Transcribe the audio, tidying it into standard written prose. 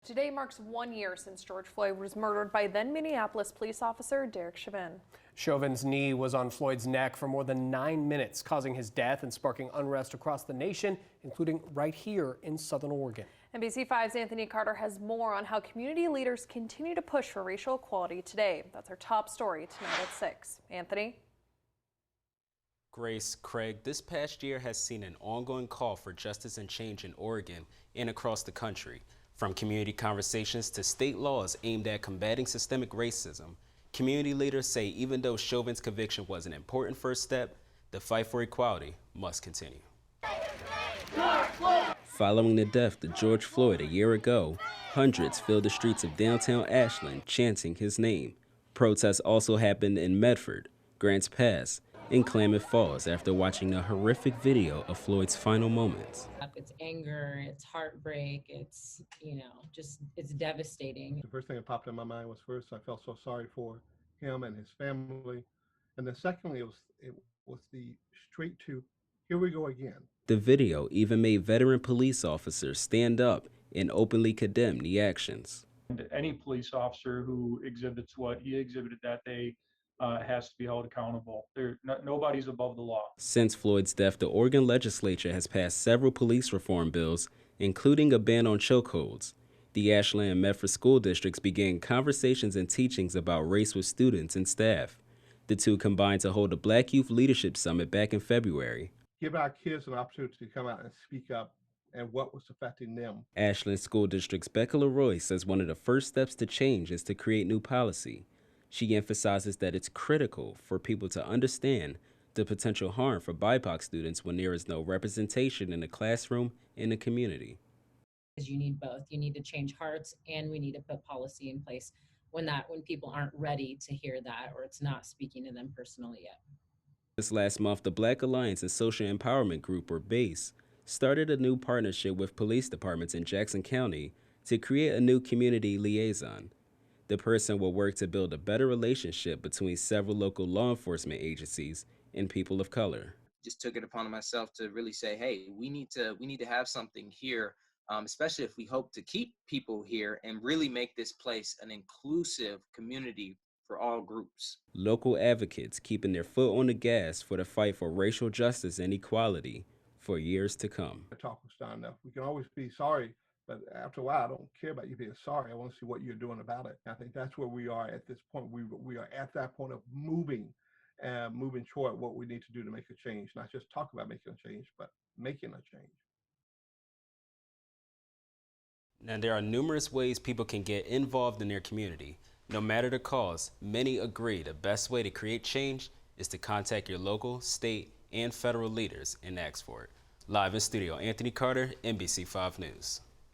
Today marks 1 year since George Floyd was murdered by then Minneapolis police officer Derek Chauvin. Chauvin's knee was on Floyd's neck for more than 9 minutes, causing his death and sparking unrest across the nation, including right here in Southern Oregon. NBC5's Anthony Carter has more on how community leaders continue to push for racial equality today. That's our top story tonight at 6. Anthony? Grace, Craig, this past year has seen an ongoing call for justice and change in Oregon and across the country. From community conversations to state laws aimed at combating systemic racism, community leaders say even though Chauvin's conviction was an important first step, the fight for equality must continue. Following the death of George Floyd a year ago, hundreds filled the streets of downtown Ashland chanting his name. Protests also happened in Medford, Grants Pass, and Klamath Falls after watching a horrific video of Floyd's final moments. It's anger, it's heartbreak, it's, it's devastating. The first thing that popped in my mind was first, I felt so sorry for him and his family. And then secondly, it was the straight to, here we go again. The video even made veteran police officers stand up and openly condemn the actions. Any police officer who exhibits what he exhibited that day has to be held accountable. Nobody's above the law. Since Floyd's death, the Oregon legislature has passed several police reform bills, including a ban on chokeholds. The Ashland and Medford school districts began conversations and teachings about race with students and staff. The two combined to hold a Black Youth Leadership Summit back in February. Give our kids an opportunity to come out and speak up and what was affecting them. Ashland School District's Becca Leroy says one of the first steps to change is to create new policy. She emphasizes that it's critical for people to understand the potential harm for BIPOC students when there is no representation in the classroom and the community. You need both. You need to change hearts, and we need to put policy in place when people aren't ready to hear that, or it's not speaking to them personally yet. This last month, the Black Alliance and Social Empowerment Group, or BASE, started a new partnership with police departments in Jackson County to create a new community liaison. The person will work to build a better relationship between several local law enforcement agencies and people of color. Just took it upon myself to really say, hey, we need to have something here, especially if we hope to keep people here and really make this place an inclusive community for all groups. Local advocates keeping their foot on the gas for the fight for racial justice and equality for years to come. The talk was not enough. We can always be sorry, but after a while, I don't care about you being sorry. I want to see what you're doing about it. I think that's where we are at this point. We are at that point of moving toward what we need to do to make a change. Not just talk about making a change, but making a change. Now, there are numerous ways people can get involved in their community. No matter the cause, many agree the best way to create change is to contact your local, state, and federal leaders and ask for it. Live in studio, Anthony Carter, NBC5 News.